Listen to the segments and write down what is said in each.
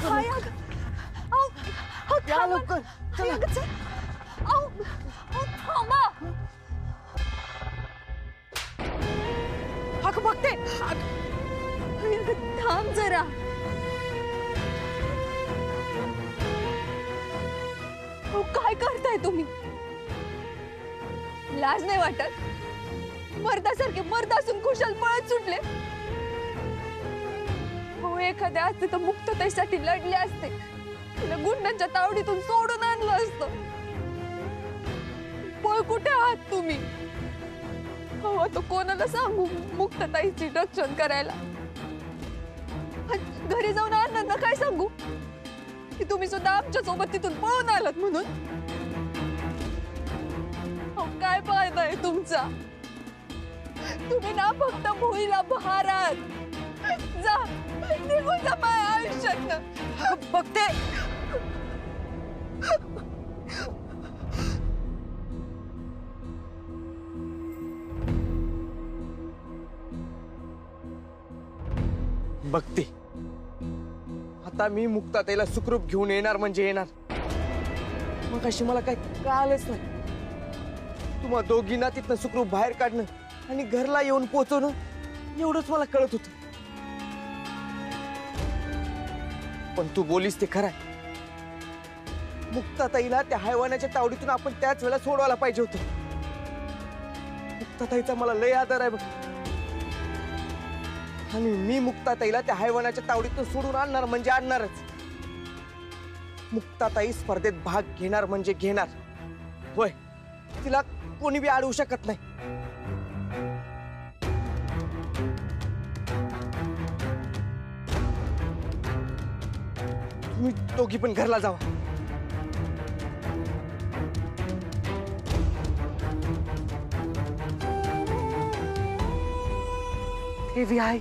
हाय अगं लवकर थांबा अगं बघते थांब जरा काय करताय तुम्ही लाज नाही वाटत मर्दासारखे मर्द असून कुशाल पळत सुटले हो एखाद्या असते तर मुक्ततेसाठी लढले असते तिला गुंडांच्या तावडीतून सोडून आणलं असतं पळ कुठे आहात तुम्ही हो तो कोणाला सांगू मुक्तताईची रक्षण करायला घरी जाऊन अण्णांना काय सांगू की तुम्ही सुद्धा आमच्या सोबत तिथून पळून आलात म्हणून काय फायदा आहे तुमचा तुम्ही ना फक्त मुलीला बहारात जा निघून जा माझ्या आयुष्यात बघते बघते आता मी मुक्ताताईला सुखरूप घेऊन येणार म्हणजे येणार मग अशी मला काय कळालंच नाही तुम्हा दोघींना तिथनं सुखरूप बाहेर काढणं आणि घरला येऊन पोहोचवणं एवढंच मला कळत होतं पण तू बोलीस ते खरं आहे मुक्ताताईला त्या हैवानाच्या तावडीतून आपण त्याच वेळेला सोडवायला पाहिजे होतं मुक्ताताईचा मला लय आदर आहे बघ आणि मी मुक्ताताईला त्या हैवानाच्या तावडीतून सोडून आणणार म्हणजे आणणारच मुक्ताताई स्पर्धेत भाग घेणार म्हणजे घेणार होय तिला कोणी बी अडवू शकत नाही तुम्ही दोघी पण घरला जावा देवी आई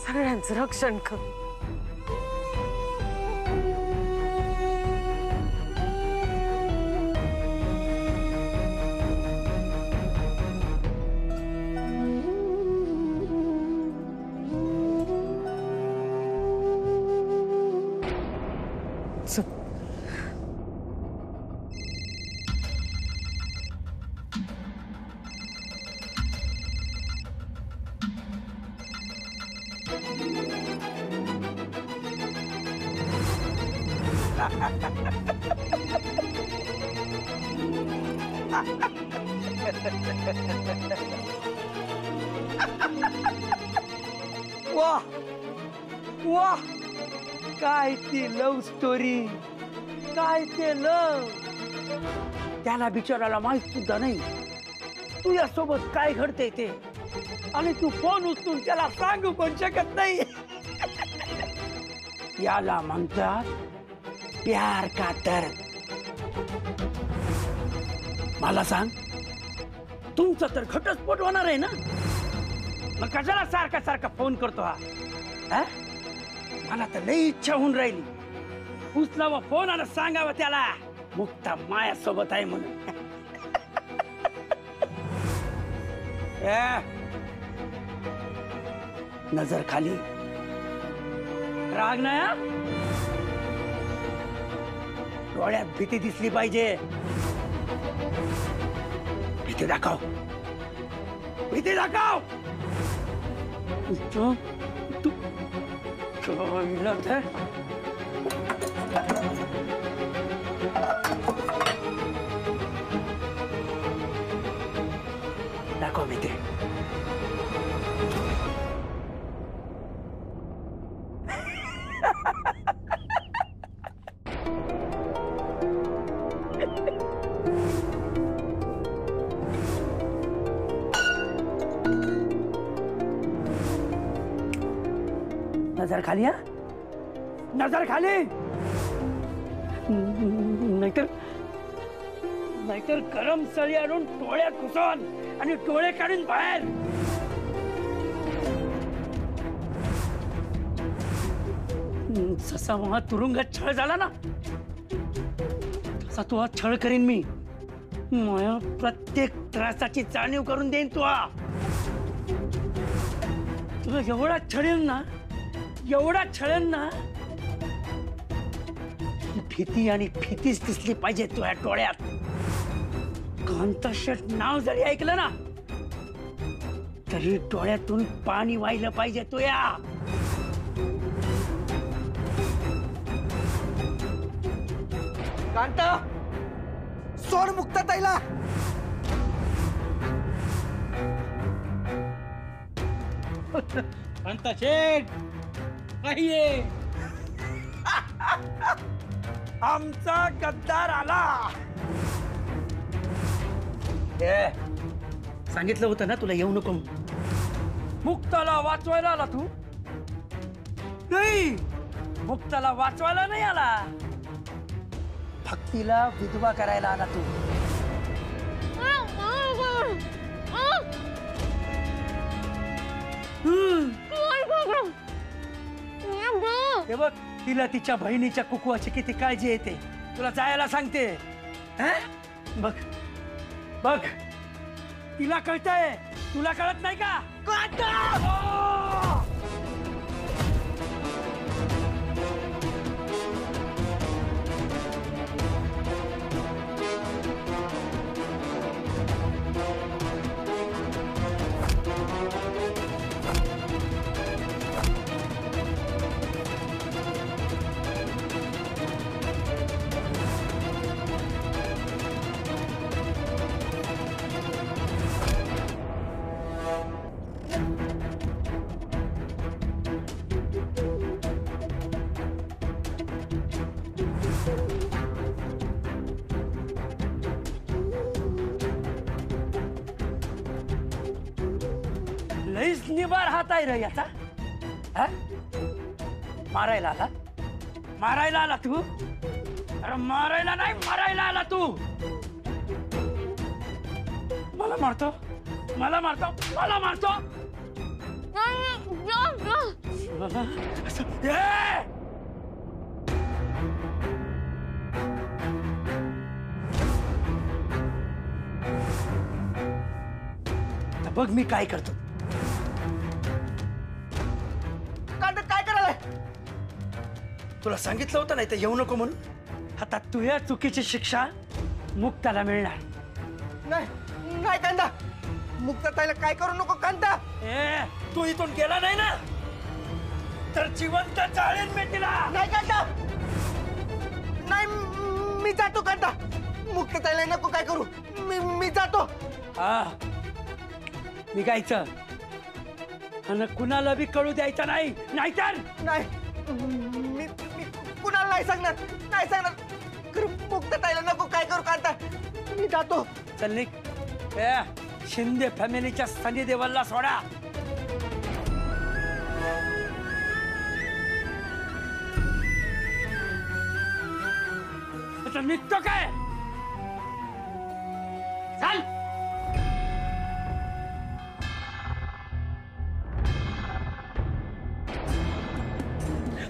सगळ्यांचं रक्षण कर वाह वाह काय ती लव्ह स्टोरी काय ते लव त्याला बिचाराला माहित सुद्धा नाही तुझ्यासोबत काय घडते ते आणि तू फोन उचलून त्याला सांगू पण शकत नाही याला म्हणतात प्यार का दर्द मला सांग तुमचा तर घटस्फोट होणार आहे ना मग कशाला सारखा सारखा फोन करतो हा मला तर लई इच्छा होऊन राहिली उचलावा फोन आणि सांगावं त्याला मुक्ता माया सोबत आहे म्हणून नजर खाली राग नाही डोळ्यात भीती दिसली पाहिजे भीती दाखव भीती दाखव तू दाखव भीती नजर खाली हा नजर खाली नाहीतर गरम सळी आणून डोळ्यात घुसवून आणि डोळे काढून बाहेर जसा हा तुरुंगात छळ झाला ना तसा तू छळ करीन मी माया प्रत्येक त्रासाची जाणीव करून देईन तुला एवढा छळेल ना एवढा छळन ना, भीती आणि भीतीच दिसली पाहिजे तुझ्या डोळ्यात. कांता शेट नाव जरी ऐकलं ना, तरी डोळ्यातून पाणी वाहिलं पाहिजे तुया. कांता, सोड मुक्ताताईला. कांता शेठ काही आहे. आमचा गद्दार आला. सांगितलं होतं ना तुला येऊ नको. मुक्ताला वाचवायला आला तू? नाही, मुक्ताला वाचवायला नाही आला, भक्तीला विधवा करायला आला तू. हे बघ, तिला तिच्या बहिणीच्या कुकवाची किती काळजी येते. तुला जायला सांगते. बघ बघ, तिला कळतंय, तुला कळत नाही का? लईच निबार हात आहे रे याचा. मारायला आला, मारायला आला तू. अरे मारायला नाही, मारायला आला तू. मला मारतो, मला मारतो, मला मारतो. बघ मी काय करतो. कांता काय करायलाय? तुला सांगितलं होतं नाही तर येऊ नको म्हणून. आता तुझ्या चुकीची शिक्षा मुक्ताला मिळणार. नाही नाही कांता, मुक्ताताईला काय करू नको कांता. तू इथून गेला नाही ना, तर जिवंत चाळेल मी तिला. नाही कांता, नाही, मी जातो कांता. मुक्ताताईला नको काय करू, मी जातो. हा, निघायचं आणि कुणाला बी कळू द्यायचं नाही, नाहीतर नाही, मी कुणाला नाही सांगणार, नाही सांगणार. खरं मुक्ताताईला नको काय करू कांता, मी जातो. चल निघ. शिंदे फॅमिलीच्या सनी देवलला सोडा. आता निघतो काय? चल.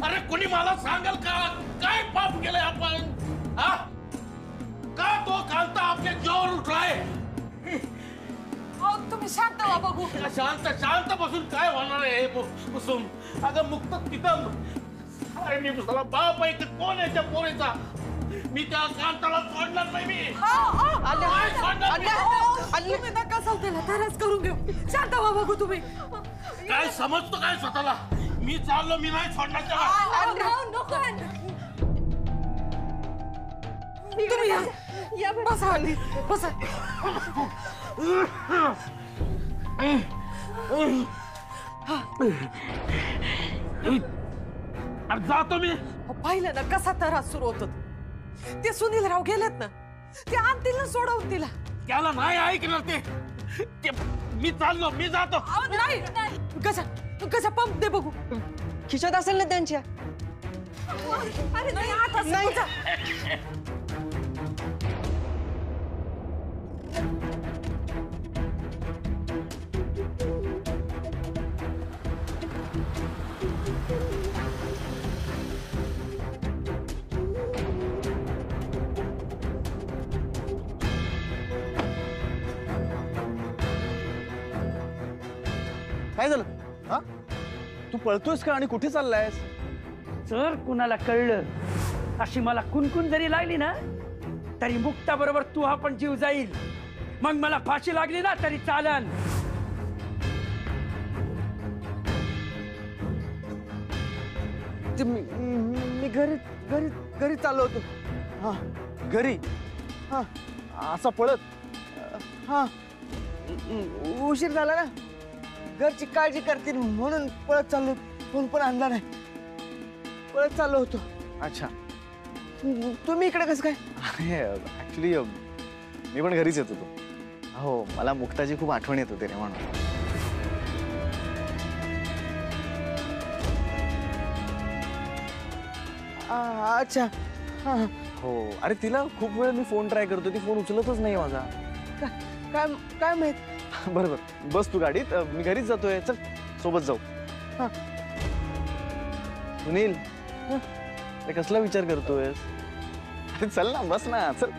अरे कोणी मला सांगाल का काय पाप केलंय आपण? हा? का तो कांता आपल्या जीवावर उठलाय? तुम्ही शांत व्हा बघू. शांत शांत बसून काय होणार आहे कुसुम? अगं मुक्त तिथं. अरे मी तुला बाप आहे की कोण आहे त्या पोरीचा? मी त्या कांताला सोडणार नाही. मी काय सोडणार मी? तुम्ही नका सौतेला त्रास करून घेऊ. शांत व्हा बघू तुम्ही. काय समजतो काय स्वतःला? मी चाललो, मी नाही सोडणार त्याला. तुम्ही या बसा आली बसा. अरे जातो मी. पाहिलं ना कसा त्रास सुरू होतो. ते सुनील राव गेलेत ना, ते आणतील ना सोडवून तिला. त्याला नाही ऐकणार ते. मी चाललो, मी जातो. नाही कशा कशा पंप दे बघू. खिशात असेल ना त्यांच्या. अरे नाही आता नाही. काय झालं? हा, तू पळतोयस का आणि कुठे चाललायस? जर कुणाला कळलं अशी मला कुणकुण जरी लागली ना तरी मुक्ता बरोबर तू हा पण जीव जाईल. मग मला फाशी लागली ना तरी चालन. मी घरी घरी घरी चाललो होतो. हा, घरी? हा असा पळत? हा उशीर झाला ना, घरची काळजी करतील म्हणून पळत चाललो. फोन पण आणला नाही, पळत चाललो होतो. अच्छा. तुम्ही इकडे कसं काय? ऍक्च्युली मी पण घरीच येत होतो. हो, मला मुक्ताची खूप आठवण येत होती रे म्हणून. अच्छा. हा हो, अरे तिला खूप वेळ मी फोन ट्राय करतो, ती फोन उचलतच नाही माझा. काय काय माहित. बरोबर, बस तू गाडीत, मी घरीच जातोय. चल सोबत जाऊ. हा. सुनील, अरे कसला विचार करतोयस? अरे चल ना, बस ना, चल.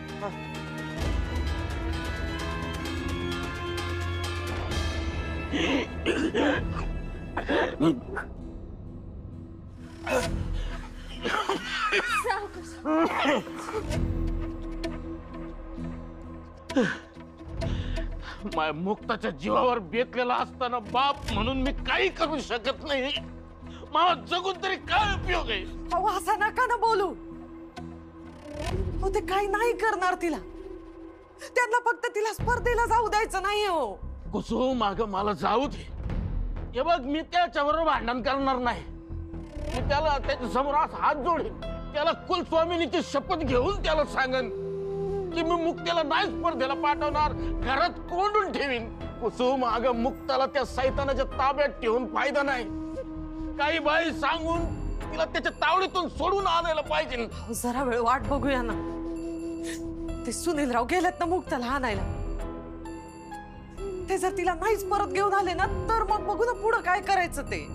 माझ्या मुक्ताच्या जीवावर बेतलेला असताना बाप म्हणून मी काही करू शकत नाही. मामा जगून तरी काय उपयोग आहे? अहो असं नका ना बोलू. हो ते काही नाही करणार तिला. त्यांना फक्त तिला स्पर्धेला जाऊ द्यायचं नाही हो. कुसुम माग मला जाऊ दे. हे बघ, मी त्याच्याबरोबर भांडण करणार नाही. मी त्याला त्याच्या समोर हात जोडेन, त्याला कुलस्वामिनीची शपथ घेऊन त्याला सांगन की मी मुक्ताला नाही स्पर्धेला पाठवणार, घरात कोंडून ठेवीन. कुसुम अगं, मुक्ताला त्या सैतानाच्या ताब्यात ठेवून फायदा नाही. काही बाई सांगून तिला त्याच्या तावडीतून सोडून आणायला पाहिजे. अहो, जरा वेळ वाट बघूया ना. ते सुनीलराव गेलेत ना मुक्ताला आणायला. ते जर तिला नाहीच परत घेऊन आले ना तर मग बघू ना पुढं काय करायचं ते.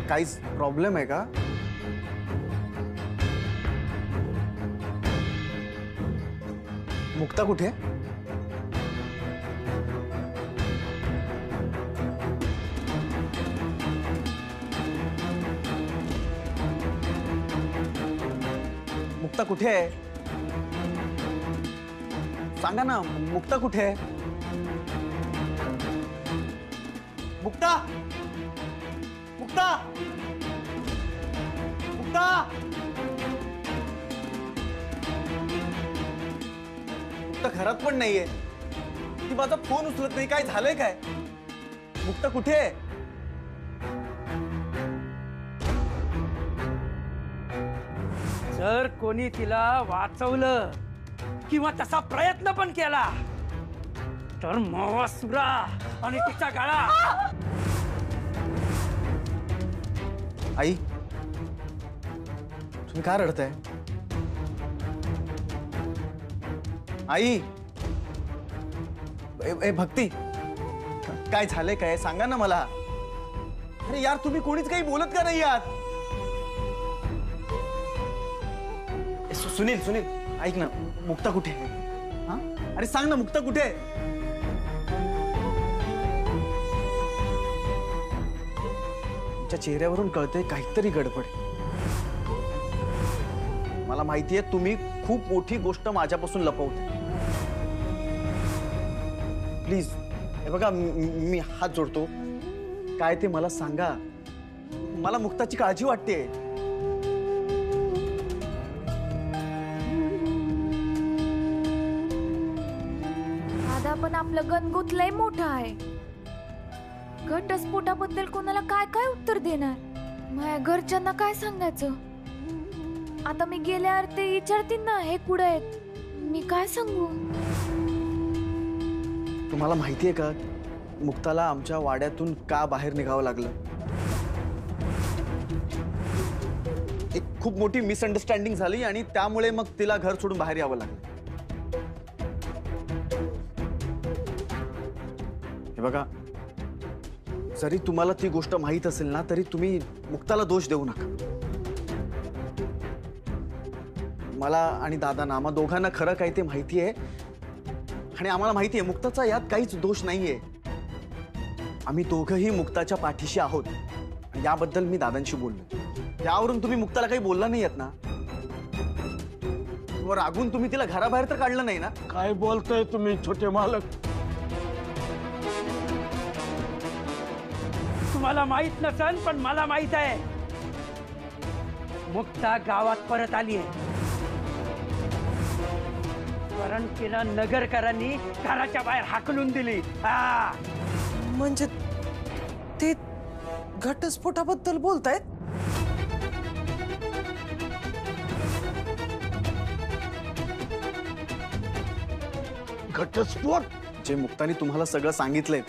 काहीच प्रॉब्लेम आहे का? मुक्ता कुठे? मुक्ता कुठे आहे? सांगा ना, मुक्ता कुठे आहे? मुक्ता, मुक्ता, मुक्ता, मुक्ता घरात पण नाहीये. ती माझा फोन उचलत नाही. काय झालंय काय? मुक्ता कुठे आहे? जर कोणी तिला वाचवलं किंवा तसा प्रयत्न पण केला तर मावासुरा आणि तिचा गळा. आई, तुम्ही का रडताय? आई, ए भक्ती, काय झालंय काय? सांगा ना मला. अरे यार, तुम्ही कोणीच काही बोलत का नाही यार? सुनील, सुनील, ऐक ना, मुक्ता कुठे आहे? हा, अरे सांग ना, मुक्ता कुठे आहे? तुमच्या चेहऱ्यावरून कळतंय काहीतरी गडबड. मला माहितीये तुम्ही खूप मोठी गोष्ट माझ्यापासून लपवताय. प्लीज, हे बघा, मी हात जोडतो. काय ते मला सांगा. मला मुक्ताची काळजी वाटते. दादा, पण आपलं गणगोत लय मोठं आहे. घटस्फोटाबद्दल कोणाला काय काय उत्तर देणार? माझ्या घरच्यांना काय सांगायचं? आता मी गेल्यावर ते विचारतील ना, हे कुठे आहेत? मी काय सांगू? तुम्हाला माहितीये का मुक्ताला आमच्या वाड्यातून का बाहेर निघावं लागलं? एक खूप मोठी मिसअंडरस्टँडिंग झाली आणि त्यामुळे मग तिला घर सोडून बाहेर यावं लागलं. हे बघा, जरी तुम्हाला ती गोष्ट माहीत असेल ना तरी तुम्ही मुक्ताला दोष देऊ नका. मला आणि दादांना, आम्हा दोघांना खरं काय ते माहिती आहे आणि आम्हाला माहिती आहे मुक्ताचा यात काहीच दोष नाहीये. आम्ही दोघंही मुक्ताच्या पाठीशी आहोत. याबद्दल मी दादांशी बोललो. त्यावरून तुम्ही मुक्ताला काही बोलला नाही आहेत ना? रागून तुम्ही तिला घराबाहेर तर काढलं नाही ना? काय बोलताय तुम्ही छोटे मालक? तुम्हाला माहित नसन पण मला माहित आहे. मुक्ता गावात परत आली आहे. कारण तिला नगरकरांनी घराच्या बाहेर हाकलून दिली. हा, म्हणजे ते घटस्फोटाबद्दल बोलतायत? घटस्फोट? जे मुक्ताने तुम्हाला सगळं सांगितलंय.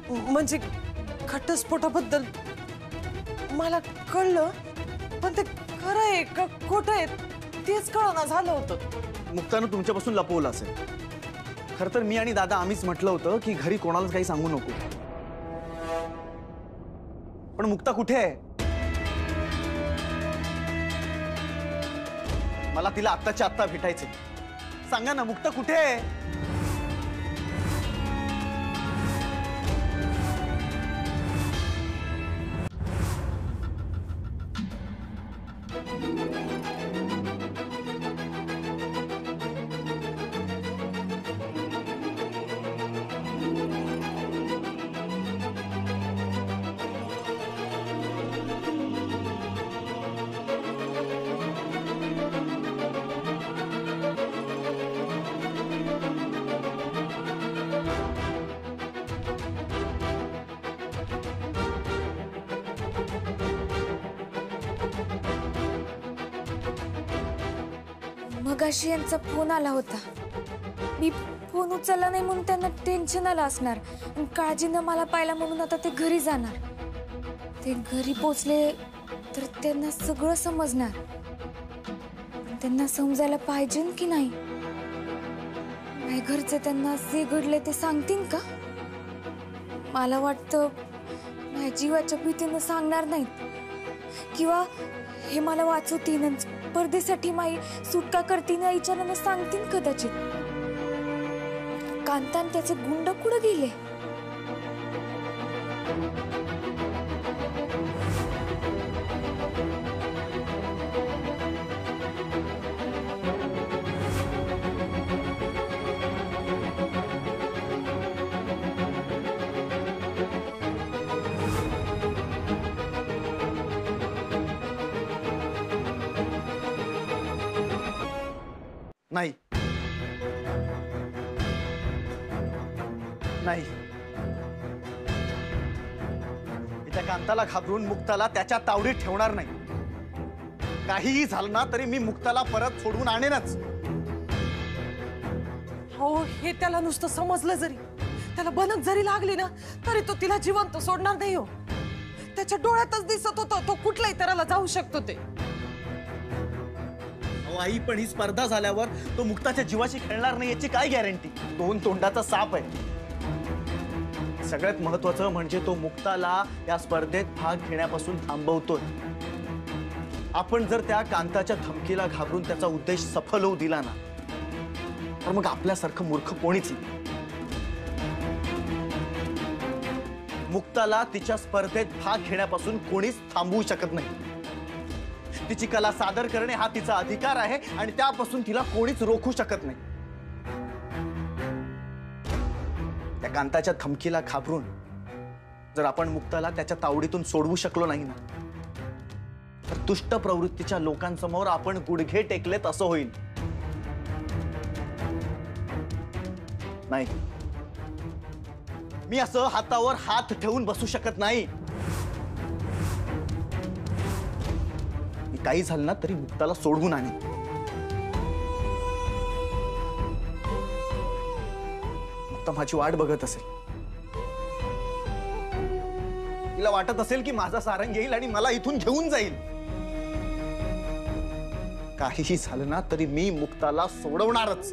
म्हणजे घटस्फोटाबद्दल मला कळलं, पण ते खरं आहे का खोटं आहे तेच कळना झालं होतं. मुक्तानं तुमच्यापासून लपवलं असेल. खरं तर मी आणि दादा आम्हीच म्हटलं होतं की घरी कोणालाच काही सांगू नको. पण मुक्ता कुठे आहे? मला तिला आत्ताच्या आत्ता भेटायचे. सांगा ना, मुक्ता कुठे आहे? मगाशी यांचा फोन आला होता. मी फोन उचलला नाही म्हणून त्यांना टेन्शन आलं असणार. काळजीनं मला पाहिला म्हणून आता ते घरी जाणार. ते घरी पोचले तर त्यांना सगळं समजणार. त्यांना समजायला पाहिजे की नाही? नाही घरचे त्यांना जे घडले ते सांगतील का? मला वाटतं माझ्या जीवाच्या भीतीनं सांगणार नाहीत किंवा हे मला वाचवतील स्पर्धेसाठी माई सुटका करतीन विचारानं सांगतील कदाचित. कांतान त्याचे गुंड कुठं गेले? नाही नाही, मी त्या कांताला घाबरून मुक्ताला त्याच्या तावडीत ठेवणार नाही. काहीही झालं ना तरी मी मुक्ताला परत सोडवून आणेनच. हो, हे त्याला नुसतं समजलं जरी, त्याला बनक जरी लागली ना तरी तो तिला जिवंत सोडणार नाही. हो, त्याच्या डोळ्यातच दिसत होतं तो कुठल्याही तऱ्हेला जाऊ शकतो ते. आई, पण ही स्पर्धा झाल्यावर तो मुक्ताच्या जीवाशी खेळणार नाही याची काय गॅरंटी? दोन तोंडाचा साप आहे. सगळ्यात महत्वाचं म्हणजे तो मुक्ताला या स्पर्धेत भाग घेण्यापासून थांबवतोय. आपण जर त्या कांताच्या धमकीला घाबरून त्याचा उद्देश सफल होऊ दिला ना तर मग आपल्यासारखं मूर्ख कोणीच नाही. मुक्ताला तिच्या स्पर्धेत भाग घेण्यापासून कोणीच थांबवू शकत नाही. तिची कला सादर करणे हा तिचा अधिकार आहे आणि त्यापासून तिला कोणीच रोखू शकत नाही. त्या कांताच्या धमकीला घाबरून जर आपण मुक्ताला त्याच्या तावडीतून सोडवू शकलो नाही ना तर दुष्ट प्रवृत्तीच्या लोकांसमोर आपण गुडघे टेकलेत असं होईल. नाही, मी असं हातावर हात ठेवून बसू शकत नाही. काही झालं ना तरी मुक्ताला सोडवून आणेन. मुक्ता माझी वाट बघत असेल. तिला वाटत असेल की माझा सारंग येईल आणि मला इथून घेऊन जाईल. काहीही झालं ना तरी मी मुक्ताला सोडवणारच.